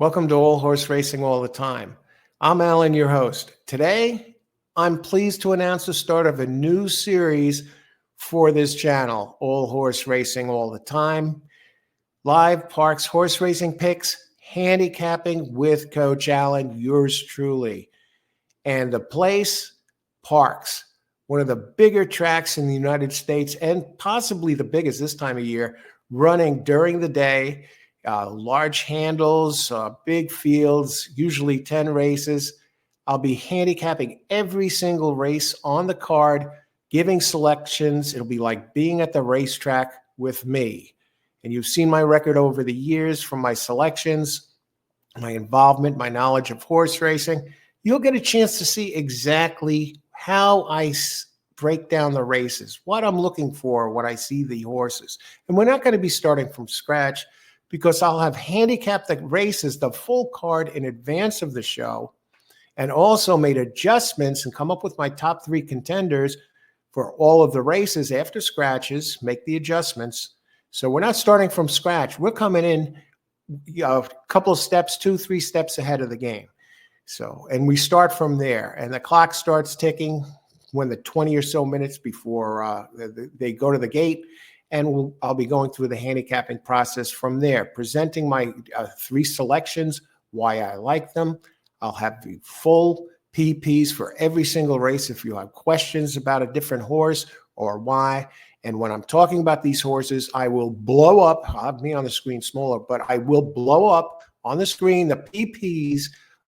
Welcome to All Horse Racing All the Time. I'm Alan, your host. Today, I'm pleased to announce the start of a new series for this channel, All Horse Racing All the Time. Live Parx horse racing picks, handicapping with Coach Alan, yours truly. And the place, Parx, one of the bigger tracks in the United States and possibly the biggest this time of year, running during the day. Large handles, big fields, usually 10 races. I'll be handicapping every single race on the card, giving selections. It'll be like being at the racetrack with me. And you've seen my record over the years from my selections, my involvement, my knowledge of horse racing. You'll get a chance to see exactly how I break down the races, what I'm looking for when I see the horses. And we're not going to be starting from scratch, because I'll have handicapped the races, the full card in advance of the show, and also made adjustments and come up with my top 3 contenders for all of the races after scratches, make the adjustments. So we're not starting from scratch. We're coming in a couple of steps, 2-3 steps ahead of the game. So, and we start from there, and the clock starts ticking when the 20 or so minutes before they go to the gate. And I'll be going through the handicapping process from there, presenting my 3 selections, why I like them. I'll have the full PPs for every single race if you have questions about a different horse or why. And when I'm talking about these horses, I will blow up, I'll have me on the screen smaller, but I will blow up on the screen the PPs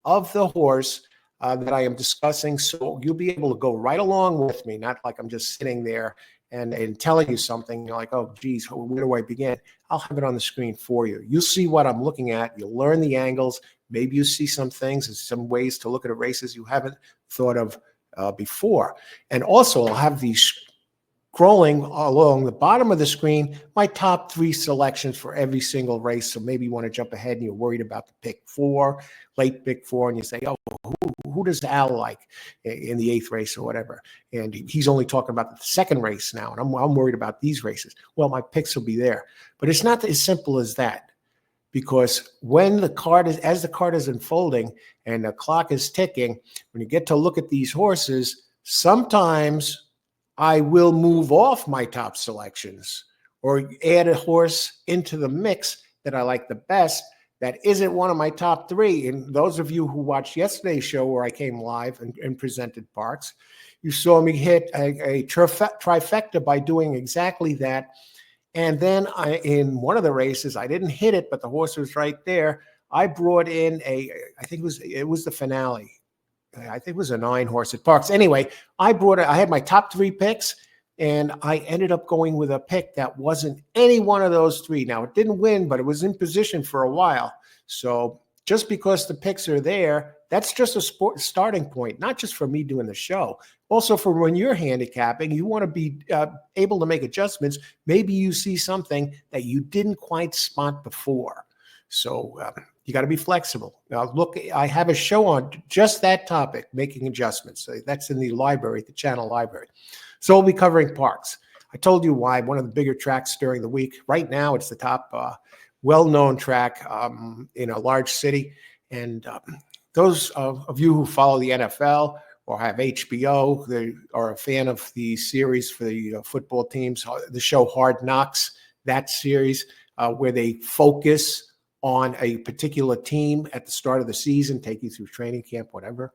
of the horse that I am discussing. So you'll be able to go right along with me, not like I'm just sitting there and telling you something, you're like, oh, geez, where do I begin? I'll have it on the screen for you. You'll see what I'm looking at. You'll learn the angles. Maybe you see some things and some ways to look at races you haven't thought of before. And also, I'll have these scrolling along the bottom of the screen, my top 3 selections for every single race. So maybe you want to jump ahead and you're worried about the pick 4, late pick 4, and you say, oh, who does Al like in the 8th race or whatever? And he's only talking about the 2nd race now, and I'm worried about these races. Well, my picks will be there. But it's not as simple as that, because when the card is, as the card is unfolding and the clock is ticking, when you get to look at these horses, sometimes I will move off my top selections or add a horse into the mix that I like the best that isn't one of my top 3. And those of you who watched yesterday's show where I came live and presented Parx, you saw me hit a trifecta by doing exactly that. And then in one of the races, I didn't hit it, but the horse was right there. I brought in I think it was the finale. I think it was a 9-horse at Parx. Anyway, I had my top 3 picks, and I ended up going with a pick that wasn't any one of those 3. Now, it didn't win, but it was in position for a while. So just because the picks are there, that's just a starting point, not just for me doing the show. Also, for when you're handicapping, you want to be able to make adjustments. Maybe you see something that you didn't quite spot before. So you got to be flexible. Now, look, I have a show on just that topic, making adjustments. So that's in the library, the channel library. So we'll be covering Parx. I told you why, one of the bigger tracks during the week. Right now, it's the top well-known track in a large city. And those of you who follow the NFL or have HBO, they are a fan of the series for the football teams, the show Hard Knocks, that series where they focus on a particular team at the start of the season, take you through training camp, whatever.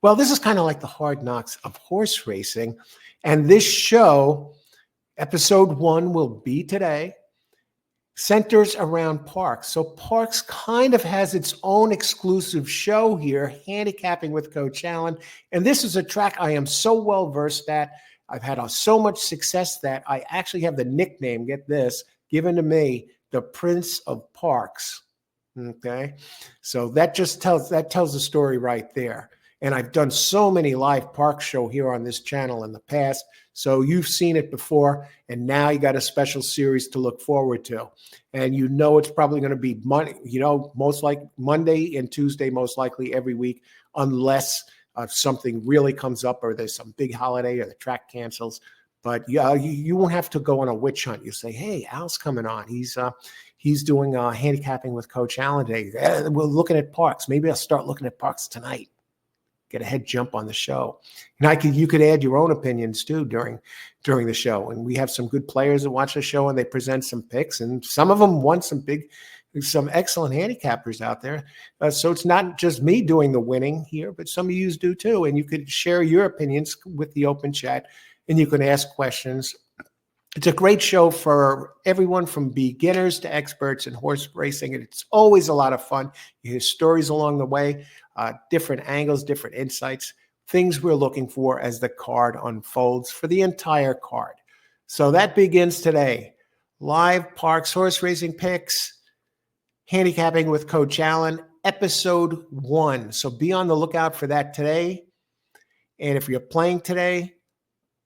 Well, this is kind of like the Hard Knocks of horse racing. And this show, episode 1 will be today, centers around Parx. So Parx kind of has its own exclusive show here, Handicapping with Coach Alan. And this is a track I am so well versed at. I've had so much success that I actually have the nickname, get this, given to me, the Prince of Parx. Okay, so that tells the story right there. And I've done so many live Parx show here on this channel in the past, so you've seen it before, and now you got a special series to look forward to. And you know it's probably going to be most like Monday and Tuesday, most likely every week, unless something really comes up or there's some big holiday or the track cancels. But yeah, you won't have to go on a witch hunt. You say, hey, Al's coming on. He's doing handicapping with Coach Allen today. We're looking at Parx. Maybe I'll start looking at Parx tonight. Get a head jump on the show. And you could add your own opinions too during the show. And we have some good players that watch the show and they present some picks, and some of them won some excellent handicappers out there. So it's not just me doing the winning here, but some of you do too. And you could share your opinions with the open chat, and you can ask questions. It's a great show for everyone from beginners to experts in horse racing, and it's always a lot of fun. You hear stories along the way, different angles, different insights, things we're looking for as the card unfolds for the entire card. So that begins today. Live Parx horse racing picks, handicapping with Coach Allen, episode 1. So be on the lookout for that today. And if you're playing today,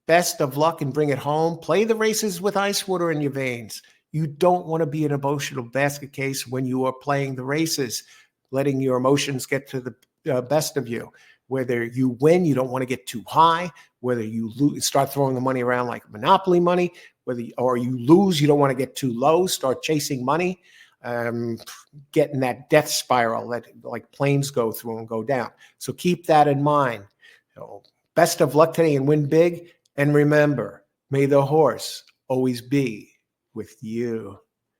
best of luck and bring it home. Play the races with ice water in your veins. You don't want to be an emotional basket case when you are playing the races, letting your emotions get to the best of you. Whether you win, you don't want to get too high. Whether you lose, start throwing the money around like Monopoly money. Or you lose, you don't want to get too low. Start chasing money. Getting that death spiral that like planes go through and go down. So keep that in mind. So best of luck today and win big. And remember, may the horse always be with you.